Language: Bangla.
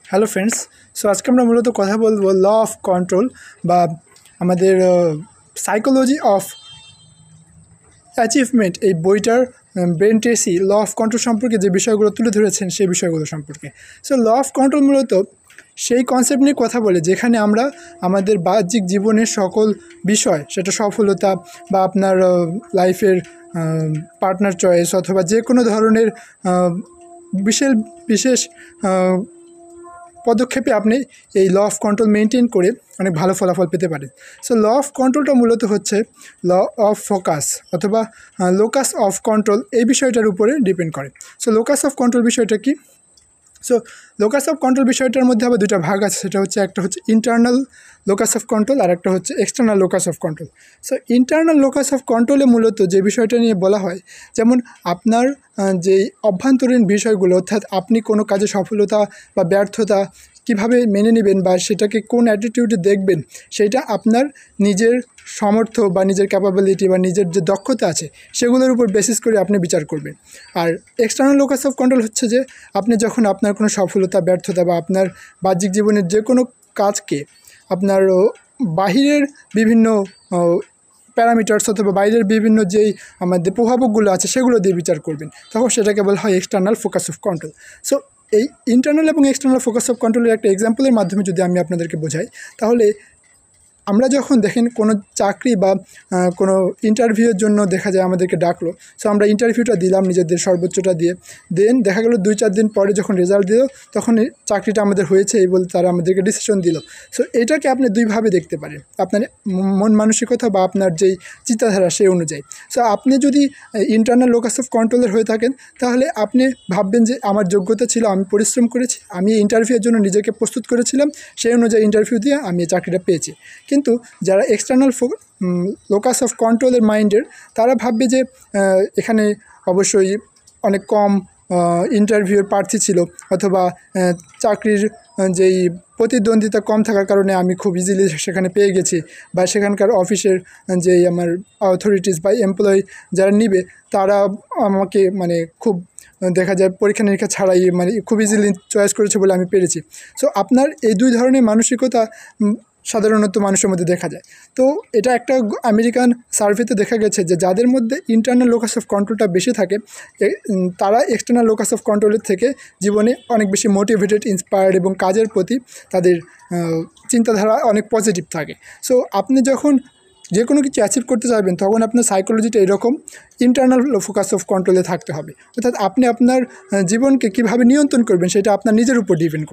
Hello friends. সো আজকে আমরা মূলত কথা বলবো ল অফ কন্ট্রোল বা আমাদের সাইকোলজি অফ অ্যাচিভমেন্ট এই বইটার Brian Tracy law of control সম্পর্কে যে বিষয়গুলো তুলে ধরেছেন সেই বিষয়গুলো সম্পর্কে। সো ল অফ কন্ট্রোল মূলত সেই কনসেপ্ট নিয়ে কথা বলে যেখানে আমরা আমাদের বাহ্যিক জীবনের সকল বিষয়, সেটা সফলতা বা আপনার লাইফের পার্টনার চয়েস অথবা যে কোনো ধরনের বিশেষ বিশেষ পদক্ষেপে আপনি এই ল অফ কন্ট্রোল মেনটেন করে অনেক ভালো ফলাফল পেতে পারেন। সো ল অফ কন্ট্রোলটা মূলত হচ্ছে ল অফ ফোকাস অথবা লোকাস অফ কন্ট্রোল এই বিষয়টার উপরে ডিপেন্ড করে। সো লোকাস অফ কন্ট্রোল বিষয়টা কি? সো লোকাস অফ কন্ট্রোল বিষয়টার মধ্যে আবার দুটা ভাগ আছে। সেটা হচ্ছে একটা হচ্ছে ইন্টারনাল লোকাস অফ কন্ট্রোল আর একটা হচ্ছে external locus of control. So internal locus of কন্ট্রোলে মূলত যে বিষয়টা নিয়ে বলা হয়, যেমন আপনার যেই অভ্যন্তরীণ বিষয়গুলো, অর্থাৎ আপনি কোনো কাজে সফলতা বা ব্যর্থতা কিভাবে মেনে নেবেন বা সেটাকে কোন অ্যাটিটিউডে দেখবেন, সেটা আপনার নিজের সামর্থ্য বা নিজের ক্যাপাবিলিটি বা নিজের যে দক্ষতা আছে সেগুলোর উপর বেসিস করে আপনি বিচার করবেন। আর এক্সটার্নাল লোকাস অফ কন্ট্রোল হচ্ছে যে আপনি যখন আপনার কোনো সফলতা ব্যর্থতা বা আপনার বাহ্যিক জীবনের যে কোনো কাজকে আপনার বাহিরের বিভিন্ন প্যারামিটার্স অথবা বাইরের বিভিন্ন যেই আমাদের প্রভাবকগুলো আছে সেগুলো দিয়ে বিচার করবেন, তখন সেটাকে বলা হয় external focus of control. So এই ইন্টারনাল এবং এক্সটার্নাল ফোকাস অফ কন্ট্রোলের একটা এক্সাম্পলের মাধ্যমে যদি আমি আপনাদেরকে বোঝাই, তাহলে আমরা যখন দেখেন কোনো চাকরি বা কোনো ইন্টারভিউয়ের জন্য দেখা যায় আমাদেরকে ডাকলো। সো আমরা ইন্টারভিউটা দিলাম নিজেদের সর্বোচ্চটা দিয়ে, দেন দেখা গেলো 2-4 দিন পরে যখন রেজাল্ট দিল তখন চাকরিটা আমাদের হয়েছে এই বলে তারা আমাদেরকে ডিসিশন দিল। সো এটাকে আপনি দুইভাবে দেখতে পারেন, আপনার মন মানসিকতা বা আপনার যেই চিন্তাধারা সেই অনুযায়ী। সো আপনি যদি ইন্টারনাল লোকাস অফ কন্ট্রোলের হয়ে থাকেন, তাহলে আপনি ভাববেন যে আমার যোগ্যতা ছিল, আমি পরিশ্রম করেছি, আমি ইন্টারভিউয়ের জন্য নিজেকে প্রস্তুত করেছিলাম, সেই অনুযায়ী ইন্টারভিউ দিয়ে আমি এই চাকরিটা পেয়েছি। কিন্তু যারা এক্সটার্নাল লোকাস অফ কন্ট্রোলের মাইন্ডের, তারা ভাববে যে এখানে অবশ্যই অনেক কম ইন্টারভিউর প্রার্থী ছিল অথবা চাকরির যেই প্রতিদ্বন্দ্বিতা কম থাকার কারণে আমি খুব ইজিলি সেখানে পেয়ে গেছি, বা সেখানকার অফিসের যেই আমার অথরিটিস বা এমপ্লয়ি যারা নিবে তারা আমাকে খুব দেখা যায় পরীক্ষা নিরীক্ষা ছাড়াই খুব ইজিলি চয়েস করেছে বলে আমি পেরেছি। সো আপনার এই দুই ধরনের মানসিকতা সাধারণত মানুষের মধ্যে দেখা যায়। তো এটা একটা আমেরিকান সার্ভেতে দেখা গেছে যে যাদের মধ্যে ইন্টারনাল লোকাস অফ কন্ট্রোলটা বেশি থাকে, তারা এক্সটার্নাল লোকাস অফ কন্ট্রোলের থেকে জীবনে অনেক বেশি মোটিভেটেড, ইন্সপায়ার্ড এবং কাজের প্রতি তাদের চিন্তাধারা অনেক পজিটিভ থাকে। সো আপনি যখন যে কোনো কিছু অ্যাচিভ করতে চাইবেন, তখন আপনার সাইকোলজিটা এরকম ইন্টারনাল ফোকাস অফ কন্ট্রোলে থাকতে হবে। অর্থাৎ আপনি আপনার জীবনকে কীভাবে নিয়ন্ত্রণ করবেন সেটা আপনার নিজের উপর ডিপেন্ড